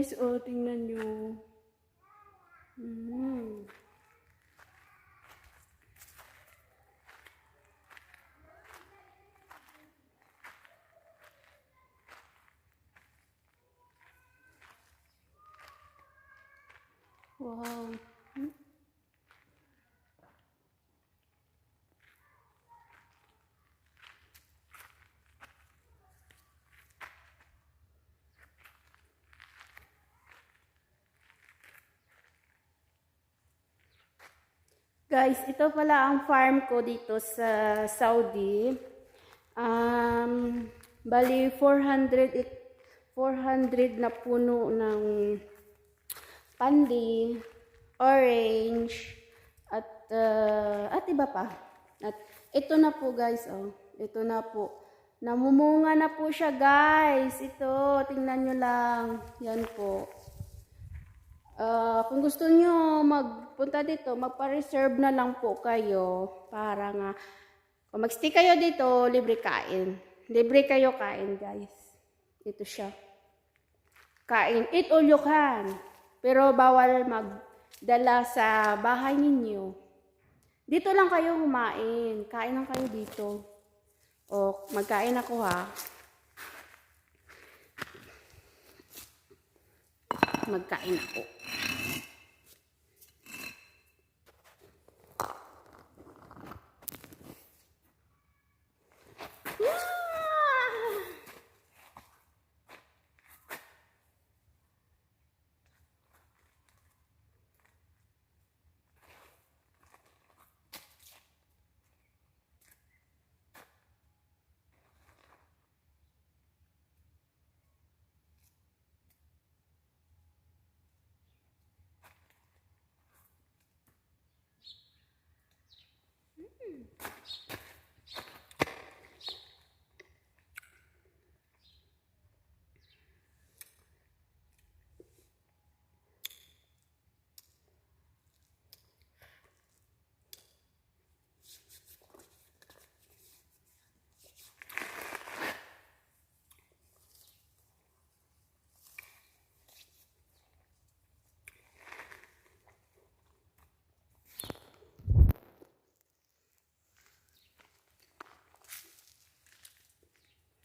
Guys, oh, tingnan nyo. Wow. Guys, ito pala ang farm ko dito sa Saudi. Bali 400 na puno ng pandi, orange, at iba pa. At ito na po guys, oh. Ito na po. Namumunga na po siya guys. Ito, tingnan nyo lang. Yan po. Kung gusto nyo magpunta dito, magpa-reserve na lang po kayo para nga, kung mag-stay kayo dito, libre kain. Libre kayo kain, guys. Ito siya. Kain. Eat all you can. Pero bawal magdala sa bahay ninyo. Dito lang kayo kumain. Kain lang kayo dito. O, magkain ako ha. Magkain ako.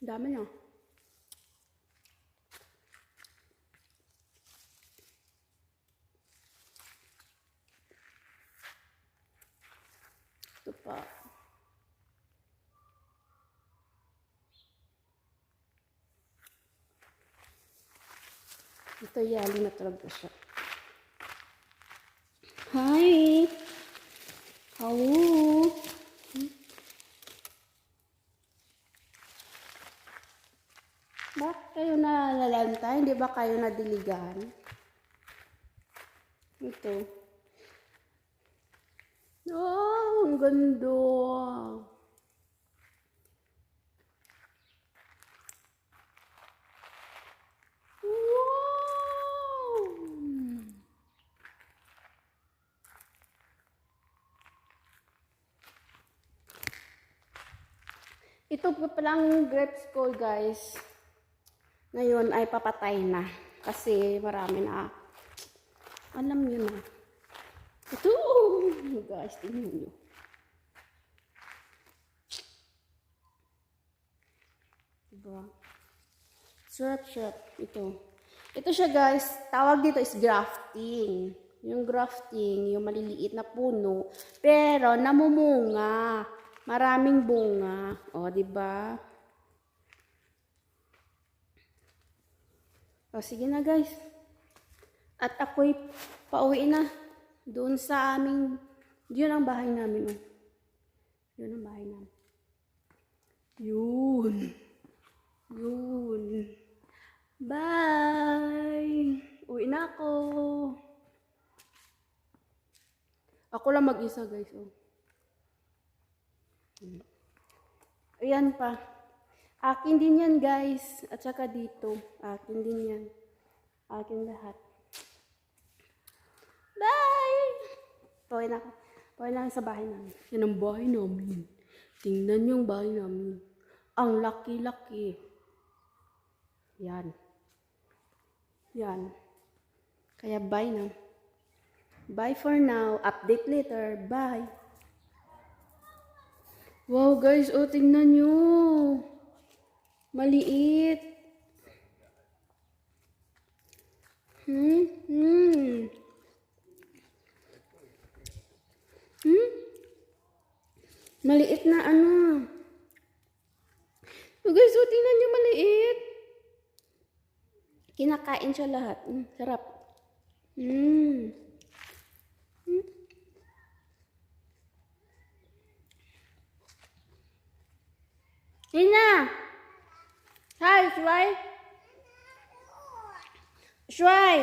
Dami niya. Ito pa. Ito yali na talaga siya. Hi! Hello! Bakit kayo nalalanta? Hindi ba kayo nadiligan? Ito. Oh, ang ganda. Wow! Ito pa palang grapes ko, guys. Ngayon ay papatay na kasi marami na. Alam niyo na. Ito, guys, tingnan niyo. Diba? Syrup. Ito. Ito siya, guys. Tawag dito is grafting. Yung grafting, yung maliliit na puno, pero namumunga. Maraming bunga. O, diba? O, sige na guys. At ako'y pauwi na. Doon sa aming, yun ang bahay namin. Oh. Yun ang bahay namin. Yun. Bye! Uwi na ako. Ako lang mag-isa guys. Oh. Ayan pa. Akin din yan, guys. At saka dito. Akin din yan. Akin lahat. Bye! Pauwi na ako. Pauwi na sa bahay namin. Yan ang bahay namin. Tingnan yung bahay namin. Ang laki-laki. Yan. Kaya bye na. Bye for now. Update later. Bye. Wow guys, oh tingnan nyo. Maliit. Hmm? Hmm? Maliit na ano. Oh guys, oh tingnan nyo maliit. Kinakain siya lahat. Sarap. Tina! Hi, Shuai! Shuai!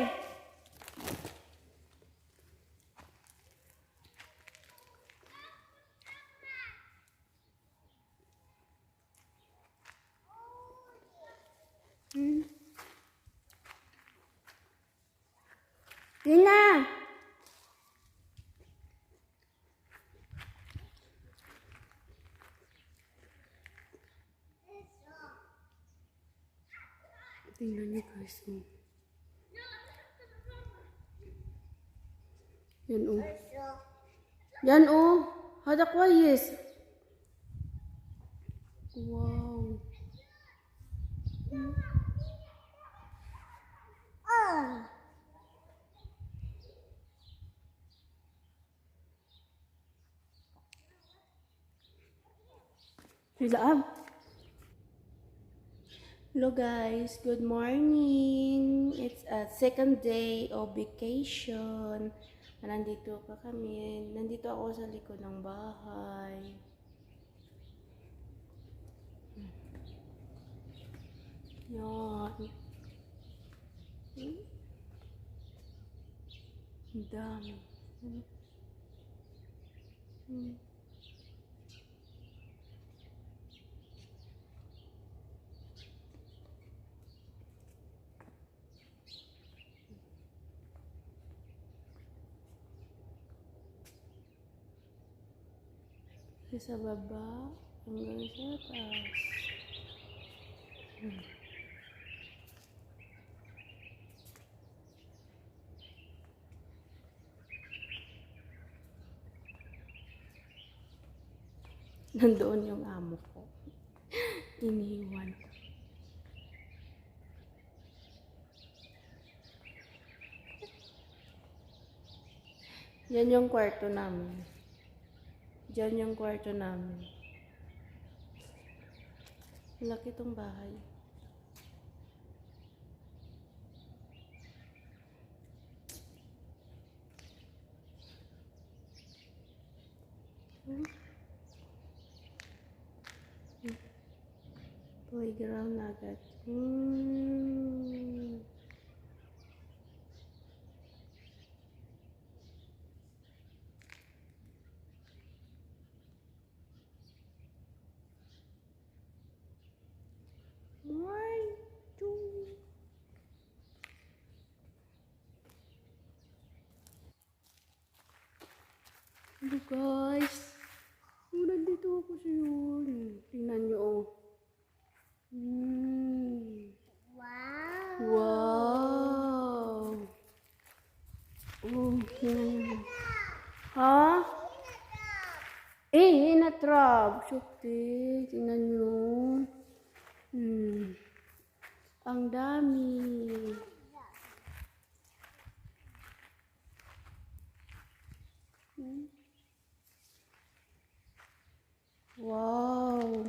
Tina! Tingnan niyo guys. Yan oh. Yan oh. Hada kwayes. Wow. Sila Hello guys, good morning. It's a second day of vacation. Nandito pa kami. Nandito ako sa likod ng bahay. Yan. Ang dami. Sa baba hanggang sa taas. Nandoon yung amo ko. Iniwan. Yan yung kwarto namin. Diyan yung kwarto namin. Laki tong bahay. Playground agad. Hello guys. Nandito ako sa yun. Tingnan nyo oh. Wow. Wow. Oh, tingnan nyo. Ha? Hinatrap. Sukti. Tingnan nyo. Ang dami. Wow.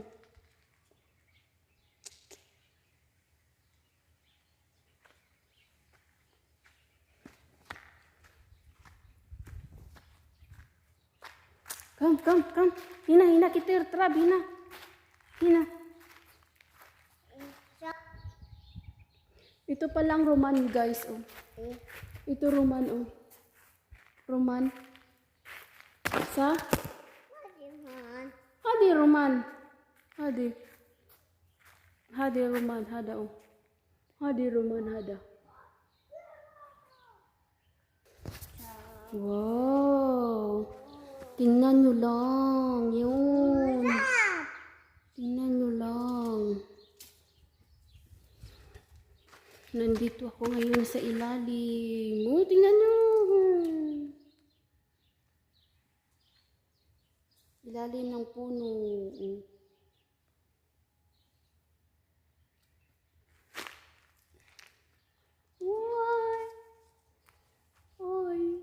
Come. Hina, kita trap, hina. Ito palang Roman, guys, oh. Ito Roman, oh. Roman. Sa? Hadi Roman. Hadi Roman, hada, oh. Hadi Roman, hada. Wow. Tingnan nyo lang. Yun. Tingnan nyo lang. Nandito ako ngayon sa ilalim. Oh, tingnan nyo. Ilalim ng puno. Why? Oy.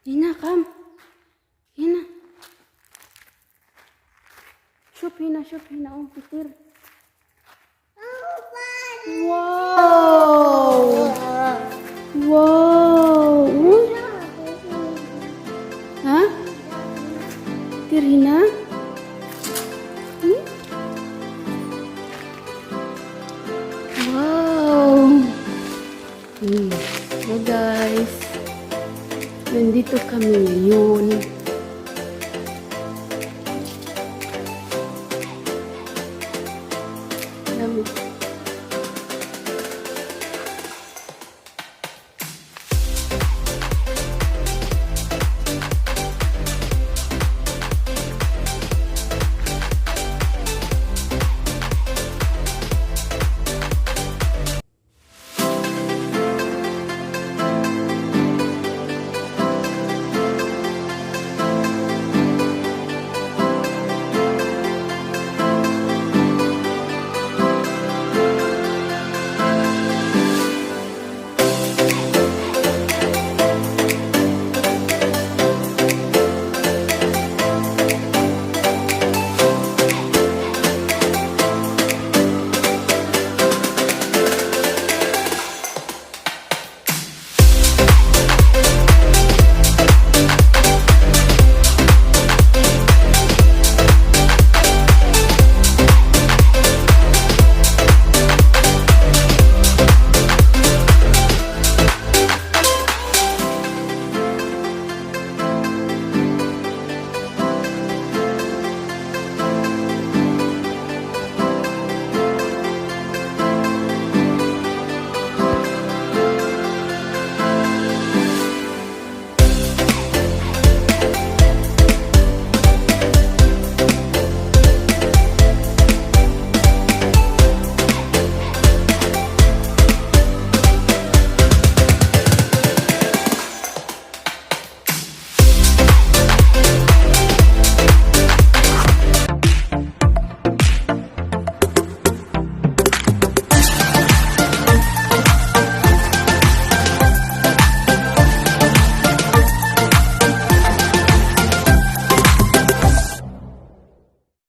Hina, come. Hina. Shoop, Hina. Oh, pitir. Wow! Wow! Ha? Pitir, Hina? Hmm? Wow! So guys, nandito kami ngayon